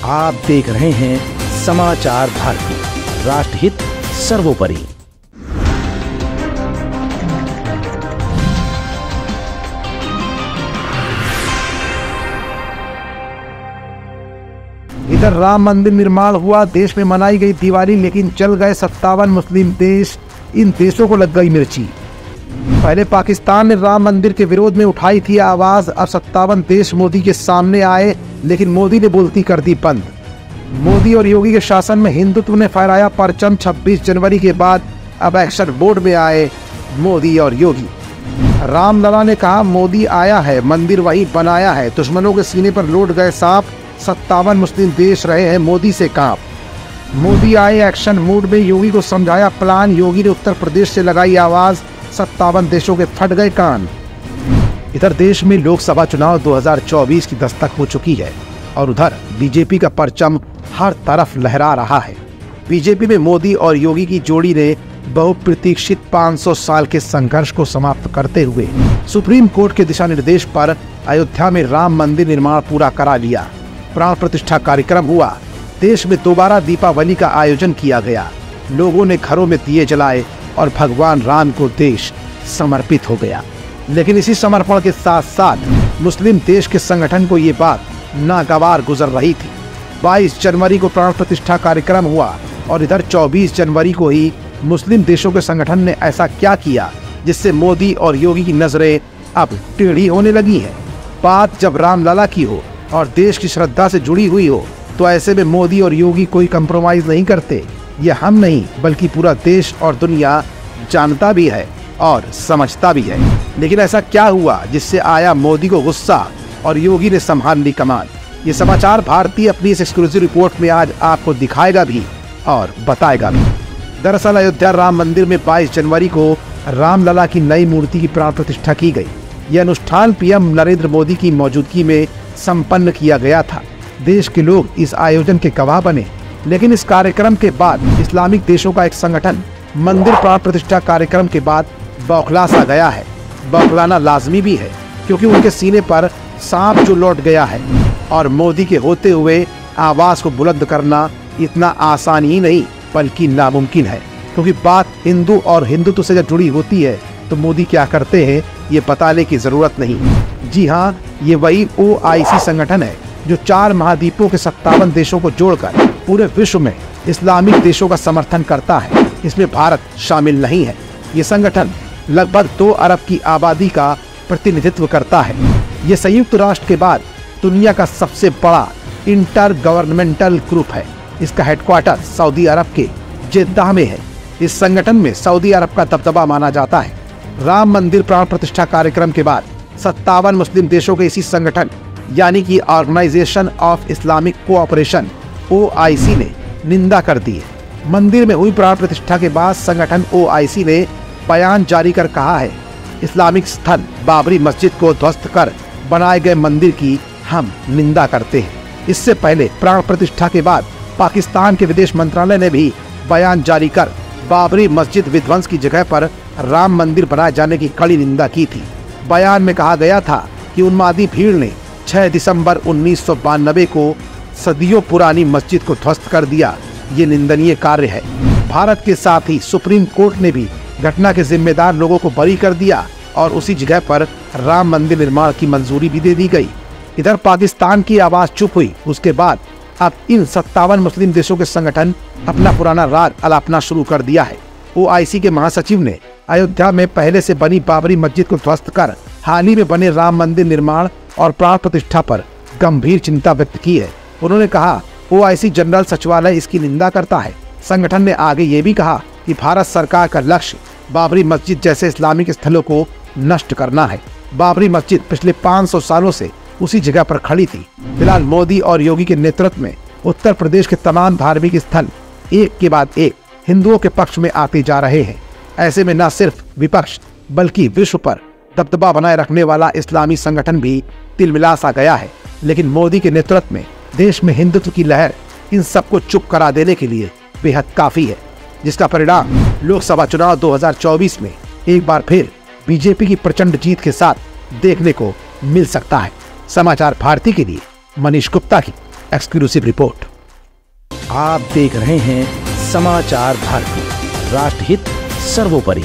आप देख रहे हैं समाचार भारती, राष्ट्रहित सर्वोपरि। इधर राम मंदिर निर्माण हुआ, देश में मनाई गई दिवाली, लेकिन चल गए 57 मुस्लिम देश। इन देशों को लग गई मिर्ची। पहले पाकिस्तान ने राम मंदिर के विरोध में उठाई थी आवाज, अब 57 देश मोदी के सामने आए, लेकिन मोदी ने बोलती कर दी बंद। मोदी और योगी के शासन में हिंदुत्व ने फहराया परचम। 26 जनवरी के बाद अब एक्शन मोड में आए मोदी और योगी। रामलला ने कहा, मोदी आया है, मंदिर वही बनाया है। दुश्मनों के सीने पर लौट गए सांप, 57 मुस्लिम देश रहे हैं मोदी से कांप। मोदी आए एक्शन मूड में, योगी को समझाया प्लान। योगी ने उत्तर प्रदेश से लगाई आवाज, 57 देशों के फट गए कान। इधर देश में लोकसभा चुनाव 2024 की दस्तक हो चुकी है और उधर बीजेपी का परचम हर तरफ लहरा रहा है। बीजेपी में मोदी और योगी की जोड़ी ने बहुप्रतीक्षित 500 साल के संघर्ष को समाप्त करते हुए सुप्रीम कोर्ट के दिशा निर्देश पर अयोध्या में राम मंदिर निर्माण पूरा करा लिया। प्राण प्रतिष्ठा कार्यक्रम हुआ। देश में दोबारा दीपावली का आयोजन किया गया। लोगों ने घरों में दिए जलाए और भगवान राम को देश समर्पित हो गया। लेकिन इसी समर्पण के साथ साथ मुस्लिम देश के संगठन को ये बात नागवार गुजर रही थी। 22 जनवरी को प्राण प्रतिष्ठा कार्यक्रम हुआ और इधर 24 जनवरी को ही मुस्लिम देशों के संगठन ने ऐसा क्या किया जिससे मोदी और योगी की नजरें अब टेढ़ी होने लगी हैं। बात जब रामलला की हो और देश की श्रद्धा से जुड़ी हुई हो तो ऐसे में मोदी और योगी कोई कंप्रोमाइज नहीं करते। ये हम नहीं बल्कि पूरा देश और दुनिया जानता भी है और समझता भी है। लेकिन ऐसा क्या हुआ जिससे आया मोदी को गुस्सा और योगी ने संभाल ली कमान? ये समाचार भारती अपनी इस एक्सक्लूसिव रिपोर्ट में आज आपको दिखाएगा भी और बताएगा भी। दरअसल अयोध्या राम मंदिर में 22 जनवरी को रामलला की नई मूर्ति की प्राण प्रतिष्ठा की गई। यह अनुष्ठान पीएम नरेंद्र मोदी की मौजूदगी में संपन्न किया गया था। देश के लोग इस आयोजन के गवाह बने। लेकिन इस कार्यक्रम के बाद इस्लामिक देशों का एक संगठन मंदिर प्राण प्रतिष्ठा कार्यक्रम के बाद बौखला सा गया है। बौखलाना लाजमी भी है क्योंकि उनके सीने पर सांप जो लौट गया है और मोदी के होते हुए आवाज को बुलंद करना इतना आसान ही नहीं बल्कि नामुमकिन है। क्योंकि बात हिंदू और हिंदुत्व से जब जुड़ी होती है तो मोदी क्या करते हैं ये बताने की जरूरत नहीं। जी हाँ, ये वही OIC संगठन है जो 4 महाद्वीपों के 57 देशों को जोड़कर पूरे विश्व में इस्लामिक देशों का समर्थन करता है। इसमें भारत शामिल नहीं है। ये संगठन लगभग 2 अरब की आबादी का प्रतिनिधित्व करता है। ये संयुक्त राष्ट्र के बाद दुनिया का सबसे बड़ा इंटर गवर्नमेंटल ग्रुप है। इसका हेडक्वार्टर सऊदी अरब के जेद्दाह में है। इस संगठन में सऊदी अरब का दबदबा माना जाता है। राम मंदिर प्राण प्रतिष्ठा कार्यक्रम के बाद 57 मुस्लिम देशों के इसी संगठन यानी कि organisation of Islamic cooperation OIC ने निंदा कर दी है। मंदिर में हुई प्राण प्रतिष्ठा के बाद संगठन OIC ने बयान जारी कर कहा है, इस्लामिक स्थल बाबरी मस्जिद को ध्वस्त कर बनाए गए मंदिर की हम निंदा करते हैं। इससे पहले प्राण प्रतिष्ठा के बाद पाकिस्तान के विदेश मंत्रालय ने भी बयान जारी कर बाबरी मस्जिद विध्वंस की जगह पर राम मंदिर बनाए जाने की कड़ी निंदा की थी। बयान में कहा गया था कि उन्मादी भीड़ ने 6 दिसंबर 1992 को सदियों पुरानी मस्जिद को ध्वस्त कर दिया। ये निंदनीय कार्य है। भारत के साथ ही सुप्रीम कोर्ट ने भी घटना के जिम्मेदार लोगों को बरी कर दिया और उसी जगह पर राम मंदिर निर्माण की मंजूरी भी दे दी गई। इधर पाकिस्तान की आवाज चुप हुई। उसके बाद अब इन 57 मुस्लिम देशों के संगठन अपना पुराना राग अलापना शुरू कर दिया है। OIC के महासचिव ने अयोध्या में पहले से बनी बाबरी मस्जिद को ध्वस्त कर हाल ही में बने राम मंदिर निर्माण और प्राण प्रतिष्ठा पर गंभीर चिंता व्यक्त की है। उन्होंने कहा, OIC जनरल सचिवालय इसकी निंदा करता है। संगठन ने आगे ये भी कहा कि भारत सरकार का लक्ष्य बाबरी मस्जिद जैसे इस्लामिक स्थलों को नष्ट करना है। बाबरी मस्जिद पिछले 500 सालों से उसी जगह पर खड़ी थी। फिलहाल मोदी और योगी के नेतृत्व में उत्तर प्रदेश के तमाम धार्मिक स्थल एक के बाद एक हिंदुओं के पक्ष में आते जा रहे हैं। ऐसे में न सिर्फ विपक्ष बल्कि विश्व पर दबदबा बनाए रखने वाला इस्लामी संगठन भी तिलमिला सा गया है। लेकिन मोदी के नेतृत्व में देश में हिंदुत्व की लहर इन सबको चुप करा देने के लिए बेहद काफी है, जिसका परिणाम लोकसभा चुनाव 2024 में एक बार फिर बीजेपी की प्रचंड जीत के साथ देखने को मिल सकता है। समाचार भारती के लिए मनीष गुप्ता की एक्सक्लूसिव रिपोर्ट। आप देख रहे हैं समाचार भारती, राष्ट्रहित सर्वोपरि।